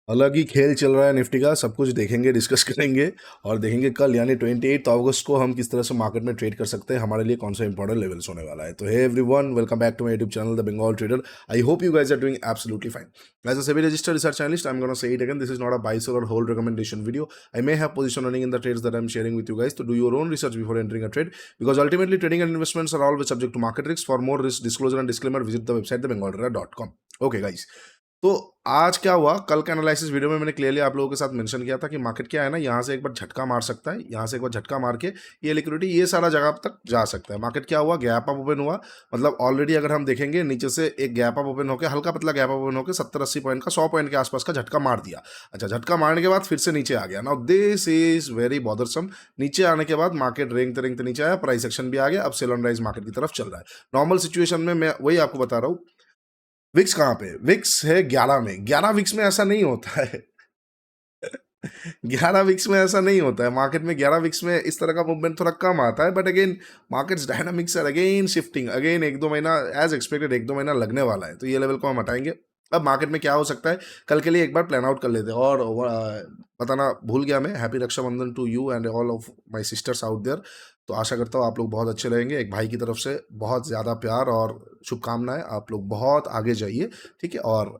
अलग ही खेल चल रहा है निफ्टी का। सब कुछ देखेंगे, डिस्कस करेंगे और देखेंगे कल यानी 28 अगस्त को हम किस तरह से मार्केट में ट्रेड कर सकते हैं, हमारे लिए कौन सा इंपॉर्टेंट लेवल्स होने वाला है। तो hey everyone, welcome back to my YouTube channel The Bengal Trader. I hope you guys are doing absolutely fine. As a SEBI registered research analyst, I'm going to say it again, this is not a buy sell or hold recommendation video. I may have position running in the trades that I'm sharing with you guys, to do your own research before entering a trade, because ultimately trading and investments are always subject to market risks. For more risk disclosure and disclaimer, visit the website thebengaltrader.com. Okay guys, तो आज क्या हुआ, कल के analysis video में मैंने clearly आप लोगों के साथ मेंशन किया था कि मार्केट क्या है ना, यहाँ से एक बार झटका मार सकता है, यहाँ से एक बार झटका मार के ये लिक्विडिटी ये सारा जगह तक जा सकता है। मार्केट क्या हुआ, गैप अप ओपन हुआ, मतलब ऑलरेडी अगर हम देखेंगे नीचे से एक गैप अप ओपन होकर, हल्का पतला गैप अप ओपन होकर 70-80 पॉइंट का 100 पॉइंट के आसपास का झटका मार दिया। अच्छा, झटका मारने के बाद फिर से नीचे आ गया। Now this is very bothersome. नीचे आने के बाद मार्केट रेंगते रेंगते नीचे आया, प्राइस एक्शन भी आ गया, अब सेल ऑन राइज मार्केट की तरफ चल रहा है। नॉर्मल सिचुएशन में मैं वही आपको बता रहा हूँ। विक्स कहाँ पे, विक्स है 11 में। 11 विक्स में ऐसा नहीं होता है। 11 विक्स में ऐसा नहीं होता है मार्केट में। 11 विक्स में इस तरह का मूवमेंट थोड़ा कम आता है, but again markets dynamics are again shifting again. एक दो महीना एज एक्सपेक्टेड, एक दो महीना लगने वाला है, तो ये लेवल को हम हटाएंगे। अब मार्केट में क्या हो सकता है, कल के लिए एक बार प्लान आउट कर लेते हैं। और बताना भूल गया मैं, happy Rakshabandhan to you and all of my sisters out there. तो आशा करता हूँ आप लोग बहुत अच्छे रहेंगे। एक भाई की तरफ से बहुत ज़्यादा प्यार और शुभकामनाएं। आप लोग बहुत आगे जाइए, ठीक है। और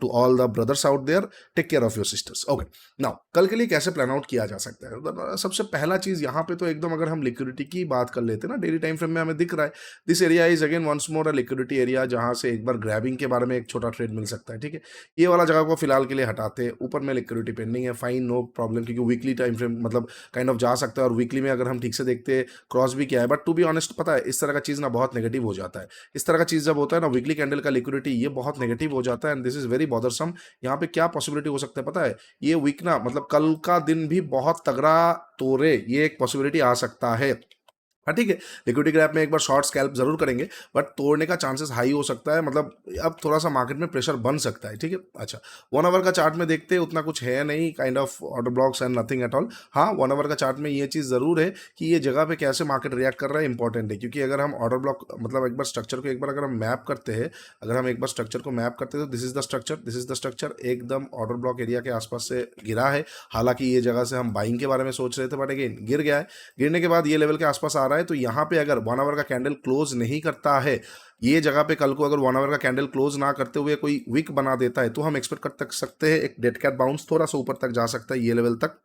to all the brothers out there, take care of your sisters. Okay, now कल के लिए कैसे प्लान आउट किया जा सकता है। सबसे पहला चीज यहाँ पे तो एकदम, अगर हम लिक्विडिटी की बात कर लेते हैं ना, डेली टाइम फ्रेम में हमें दिख रहा है this area is again once more a liquidity area, जहाँ से एक बार ग्रैबिंग के बारे में एक छोटा ट्रेड मिल सकता है, ठीक है। ये वाला जगह को फिलहाल के लिए हटाते हैं। ऊपर में लिक्विडिटी पेंडिंग है, फाइन, नो प्रॉब्लम, क्योंकि वीकली टाइम फ्रेम मतलब काइंड ऑफ जा सकता है। और वीकली में अगर हम ठीक से देखते हैं, क्रॉस भी किया है, बट टू बी ऑनेस्ट पता है इस तरह का चीज ना बहुत नेगेटिव हो जाता है। इस तरह का चीज जब होता है ना, वीकली कैंडल का लिक्विडिटी, ये बहुत नेगेटिव हो जाता है and this is very bothersome. यहाँ पे क्या पॉसिबिलिटी हो सकता है पता है, ये वीक ना मतलब कल का दिन भी बहुत तगड़ा तोड़े, ये एक पॉसिबिलिटी आ सकता है। हाँ ठीक है, लिक्विडिटी ग्रैप में एक बार शॉर्ट स्कैल्प जरूर करेंगे, बट तोड़ने का चांसेस हाई हो सकता है। मतलब अब थोड़ा सा मार्केट में प्रेशर बन सकता है, ठीक है। अच्छा, 1 आवर का चार्ट में देखते हैं, उतना कुछ है नहीं, kind of order blocks and nothing at all. हाँ, 1 आवर का चार्ट में ये चीज़ ज़रूर है कि ये जगह पे कैसे मार्केट रिएक्ट कर रहा है इंपॉर्टेंट है। क्योंकि अगर हम ऑर्डर ब्लॉक मतलब एक बार स्ट्रक्चर को एक बार अगर हम मैप करते हैं, अगर हम एक बार स्ट्रक्चर को मैप करते हैं, तो this is the structure, this is the structure एकदम ऑर्डर ब्लॉक एरिया के आसपास से गिरा है। हालांकि ये जगह से हम बाइंग के बारे में सोच रहे थे, बट अगेन गिर गया है। गिरने के बाद ये लेवल के आसपास आ रहा है, तो यहाँ पे अगर 1 आवर का कैंडल क्लोज नहीं करता है, ये जगह पे कल को अगर 1 आवर का कैंडल क्लोज ना करते हुए कोई वीक बना देता है, तो हम एक्सपेक्ट कर तक सकते हैं एक डेड कैट बाउंस थोड़ा सा ऊपर तक जा सकता है, ये लेवल तक।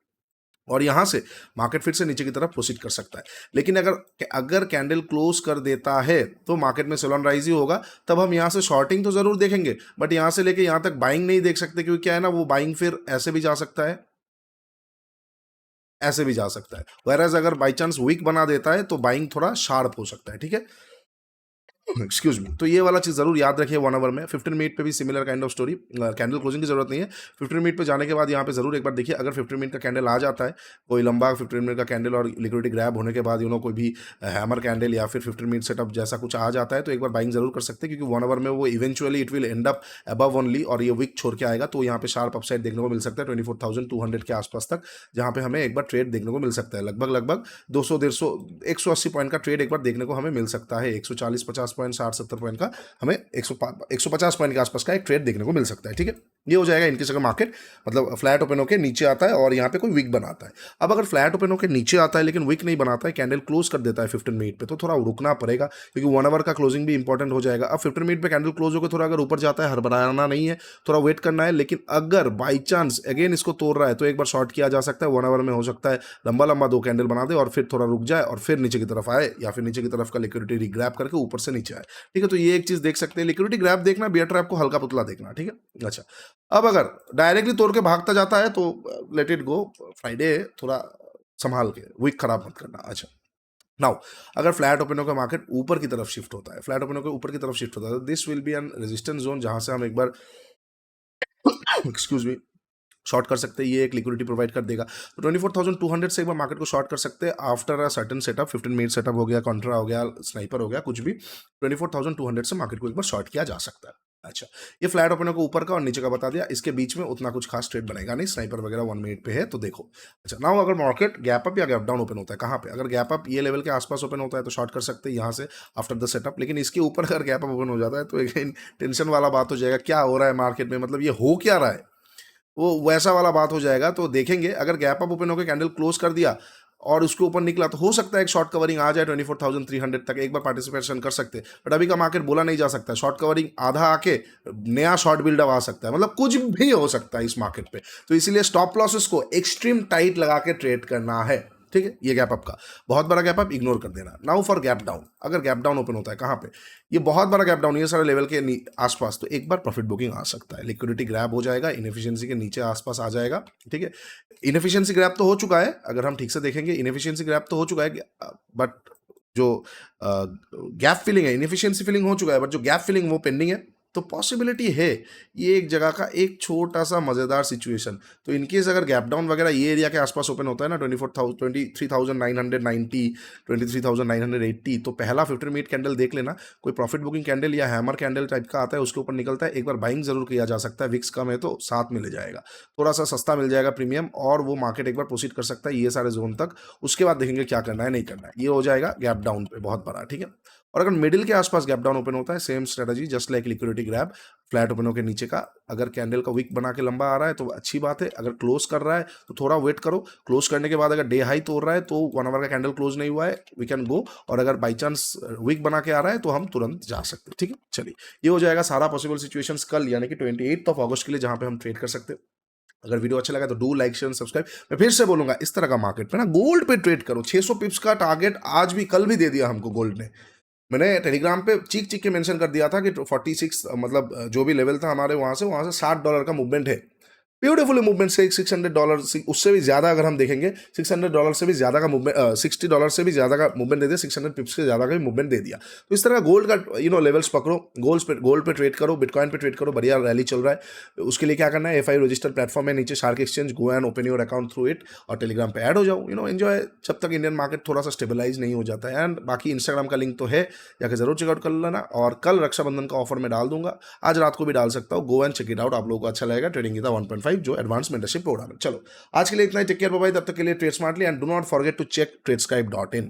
और यहां से मार्केट फिर से नीचे की तरफ प्रोसीड कर सकता है। लेकिन अगर अगर कैंडल क्लोज कर देता है, तो मार्केट में सेल ऑन राइज ही होगा। तब हम यहां से शॉर्टिंग तो जरूर देखेंगे, बट यहां से लेके यहां तक बाइंग नहीं देख सकते, क्योंकि क्या है ना, वो बाइंग फिर ऐसे भी जा सकता है, ऐसे भी जा सकता है। वैराज अगर बाई चांस वीक बना देता है, तो बाइंग थोड़ा शार्प हो सकता है, ठीक है। Excuse me. तो ये वाला चीज जरूर याद रखिए। 1 आवर में 15 मिनट पे भी similar kind of story, candle closing की जरूरत नहीं है। 15 मिनट पे जाने के बाद यहाँ पे जरूर एक बार देखिए, अगर 15 मिनट का कैंडल आ जाता है, कोई लंबा 15 मिनट का कैंडल और लिक्विडिटी ग्रैब होने के बाद कोई भी हैमर कैंडल या फिर 15 मिनट सेटअप जैसा कुछ आ जाता है, तो एक बार बाइंग जरूर कर सकते हैं। क्योंकि 1 आवर में वो eventually it will and up above only, और ये वीक छोड़ के आएगा, तो यहाँ पे शार्प अपसाइड देखने को मिल सकता है 24,200 के आसपास तक, जहाँ पे हमें एक बार ट्रेड देखने को मिल सकता है। लगभग लगभग 200 150 180 पॉइंट का ट्रेड एक बार देखने को हमें मिल सकता है। 140-50 पॉइंट, 60-70 पॉइंट का हमें 150 पॉइंट के आसपास का एक ट्रेड देखने को मिल सकता है, ठीक है। ये हो जाएगा इनकेस अगर मार्केट मतलब फ्लैट ओपन होकर नीचे आता है और यहाँ पे कोई वीक बनाता है। अब अगर फ्लैट ओपन होकर नीचे आता है लेकिन वीक नहीं बनाता है, कैंडल क्लोज कर देता है 15 मिनट पे, तो थोड़ा रुकना पड़ेगा, क्योंकि 1 आवर का क्लोजिंग भी इंपॉर्टेंट हो जाएगा। अब 15 मिनट पे कैंडल क्लोज होकर थोड़ा अगर ऊपर जाता है, हड़बड़ाना नहीं है, थोड़ा वेट करना है। लेकिन अगर बाई चांस अगेन इसको तोड़ रहा है, तो एक बार शॉर्ट किया जा सकता है। 1 आवर में हो सकता है लंबा लंबा 2 कैंडल बना दे और फिर थोड़ा रुक जाए और फिर नीचे की तरफ आए, या फिर नीचे की तरफ का लिक्विडिटी रिग्रैब करके ऊपर से नीचे आए, ठीक है। तो ये एक चीज देख सकते हैं, लिक्विडिटी ग्रैब देखना, बियर ट्रैप को हल्का पुतला देखना, ठीक है। अच्छा, अब अगर डायरेक्टली तोड़ के भागता जाता है, तो लेट इट गो। फ्राइडे थोड़ा संभाल के, वीक खराब मत करना। अच्छा, नाउ अगर फ्लैट ओपन होकर मार्केट ऊपर की तरफ शिफ्ट होता है, फ्लैट ओपन होकर ऊपर की तरफ शिफ्ट होता है, this will be an resistance zone, जहां से हम एक बार एक्सक्यूज मी शॉर्ट कर सकते हैं। ये एक लिक्विडिटी प्रोवाइड कर देगा, तो 24,200 से एक बार मार्केट को शॉर्ट कर सकते हैं after a certain setup. 15 minute setup हो गया, कॉन्ट्रा हो गया, स्नाइपर हो गया, कुछ भी 24,200 से मार्केट को एक बार शॉर्ट किया जा सकता है। अच्छा, ये फ्लैट ओपनर को ऊपर का और नीचे का बता दिया, इसके बीच में उतना कुछ खास ट्रेड बनेगा नहीं, स्नाइपर वगैरह 1 मिनट पे है, तो देखो। अच्छा, नाउ अगर मार्केट गैप अप या गैप डाउन ओपन होता है, कहाँ पे, अगर गैप अप ये लेवल के आसपास ओपन होता है, तो शॉर्ट कर सकते हैं यहाँ से आफ्टर द सेटअप। लेकिन इसके ऊपर अगर गैप अप ओपन हो जाता है, तो अगेन टेंशन वाला बात हो जाएगा, क्या हो रहा है मार्केट में, मतलब ये हो क्या रहा है। वो वैसा वाला बात हो जाएगा। तो देखेंगे अगर गैप अप ओपन होकर कैंडल क्लोज कर दिया और उसके ऊपर निकला तो हो सकता है एक शॉर्ट कवरिंग आ जाए 24,300 तक, एक बार पार्टिसिपेशन कर सकते हैं। बट अभी का मार्केट बोला नहीं जा सकता, शॉर्ट कवरिंग आधा आके नया शॉर्ट बिल्डअप आ सकता है, मतलब कुछ भी हो सकता है इस मार्केट पे। तो इसीलिए स्टॉप लॉसेस को एक्सट्रीम टाइट लगा के ट्रेड करना है, ठीक है। ये गैप अप का बहुत बड़ा गैप अप इग्नोर कर देना। नाउ फॉर गैप डाउन, अगर गैप डाउन ओपन होता है कहाँ पे, ये बहुत बड़ा गैप डाउन, ये सारे लेवल के आसपास, तो एक बार प्रॉफिट बुकिंग आ सकता है, लिक्विडिटी ग्रैब हो जाएगा, इनएफिशिएंसी के नीचे आसपास आ जाएगा, ठीक है। इनएफिशिएंसी ग्रैब तो हो चुका है, अगर हम ठीक से देखेंगे इनएफिशिएंसी ग्रैब तो हो चुका है, बट जो गैप फिलिंग है, इनएफिशिएंसी फिलिंग हो चुका है, बट जो गैप फिलिंग वो पेंडिंग है। तो पॉसिबिलिटी है ये एक जगह का एक छोटा सा मजेदार सिचुएशन। तो इनकेस अगर गैप डाउन वगैरह ये एरिया के आसपास ओपन होता है ना 23,990, 23,980, तो पहला 15 मिनट कैंडल देख लेना, कोई प्रॉफिट बुकिंग कैंडल या हैमर कैंडल टाइप का आता है उसके ऊपर निकलता है, एक बार बाइंग जरूर किया जा सकता है। विक्स कम है तो साथ में ले जाएगा, थोड़ा सा सस्ता मिल जाएगा प्रीमियम, और वो मार्केट एक बार प्रोसीड कर सकता है ये सारे जोन तक। उसके बाद देखेंगे क्या करना है नहीं करना है। ये हो जाएगा गैप डाउन पे बहुत बड़ा, ठीक है। और अगर मिडिल के आसपास गैप डाउन ओपन होता है, same strategy just like liquidity grab, flat open होकर नीचे का अगर कैंडल का विक बना के लंबा आ रहा है तो अच्छी बात है, अगर क्लोज कर रहा है तो थोड़ा वेट करो, क्लोज करने के बाद अगर डे हाई तोड़ रहा है तो 1 आवर का कैंडल क्लोज नहीं हुआ है, वी कैन गो, और अगर बाई चांस विक बना के आ रहा है तो हम तुरंत जा सकते हैं, ठीक है। चलिए, ये हो जाएगा सारा पॉसिबल सिचुएशंस कल यानी कि 28 अगस्त के लिए, जहां पे हम ट्रेड कर सकते हैं। अगर वीडियो अच्छा लगा तो डू लाइक शेयर सब्सक्राइब। मैं फिर से बोलूंगा, इस तरह का मार्केट में ना गोल्ड पे ट्रेड करो। 600 पिप्स का टारगेट आज भी कल भी दे दिया हमको गोल्ड ने। मैंने टेलीग्राम पे चीख चीख के मेंशन कर दिया था कि 46 मतलब जो भी लेवल था हमारे वहाँ से $60 का मूवमेंट है। ब्यूटीफुल मूवमेंट से $600, उससे भी ज्यादा अगर हम देखेंगे $600 से भी ज्यादा का मूवमेंट, $60 से भी ज्यादा का मूवमेंट दे दिया, 600 पिप्स से ज्यादा का भी मूवमेंट दे दिया। तो इस तरह का गोल्ड का लेवल्स पकड़ो, गोल्ड पे ट्रेड करो, बिटकॉइन पे ट्रेड करो, बढ़िया रैली चल रहा है। उसके लिए क्या करना है, FI रजिस्टर्ड प्लेटफॉर्म है नीचे shark exchange, go and open your account through it, और टेलीग्राम पे ऐड हो जाओ, एंजॉय जब तक इंडियन मार्केट थोड़ा सा स्टेबलाइज नहीं हो जाता है। एंड बाकी इंस्टाग्राम का लिंक तो है, जाकर जरूर चेकआउट कर लेना, और कल रक्षाबंधन का ऑफर में डाल दूंगा, आज रात को भी डाल सकता हूँ, go and check it out, आप लोगों को अच्छा लगेगा। ट्रेडिंग गीता 1.5 जो एडवांस मेंटरशिप प्रोग्राम है। चलो आज के लिए इतना ही, टेक केयर, बाय बाय, तब तक के लिए trade smartly and do not forget to check ट्रेडस्क्राइब.in।